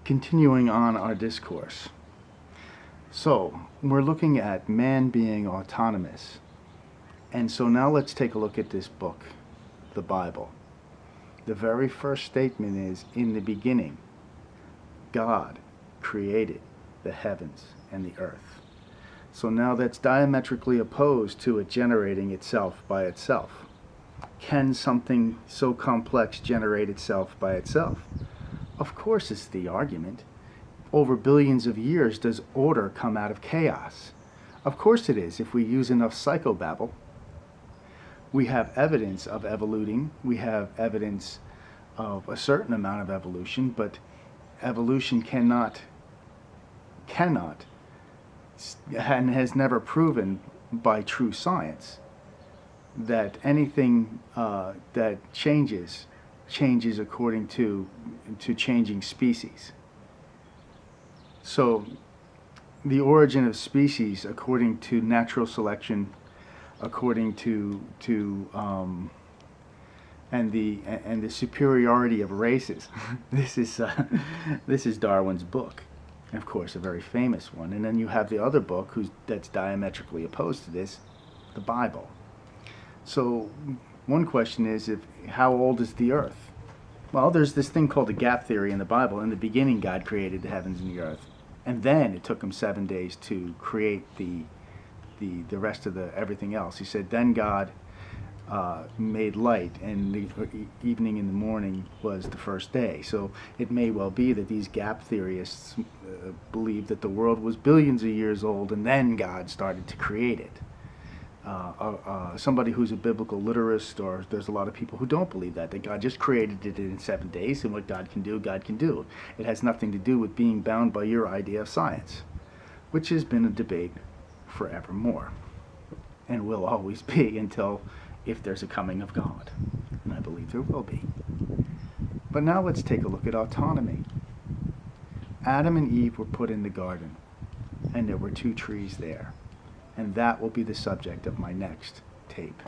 Continuing on our discourse. So, we're looking at man being autonomous. And so now let's take a look at this book, the Bible. The very first statement is, in the beginning, God created the heavens and the earth. So now that's diametrically opposed to it generating itself by itself. Can something so complex generate itself by itself? Of course it's the argument. Over billions of years does order come out of chaos? Of course it is, if we use enough psychobabble. We have evidence of evoluting, we have evidence of a certain amount of evolution, but evolution cannot, and has never proven by true science that anything that changes according to changing species. So the origin of species, according to natural selection, according to and the superiority of races. This is Darwin's book, and of course a very famous one. And then you have the other book that's diametrically opposed to this, the Bible. So one question is, how old is the earth? Well, there's this thing called the gap theory in the Bible. In the beginning, God created the heavens and the earth, and then it took him 7 days to create the rest of everything else. He said, then God made light, and the evening and the morning was the first day. So it may well be that these gap theorists believe that the world was billions of years old, and then God started to create it. Somebody who's a biblical literist, or there's a lot of people who don't believe that God just created it in 7 days, and what God can do, God can do. It has nothing to do with being bound by your idea of science, which has been a debate forevermore, and will always be until, if there's a coming of God, and I believe there will be. But now let's take a look at autonomy. Adam and Eve were put in the garden, and there were 2 trees there. And that will be the subject of my next tape.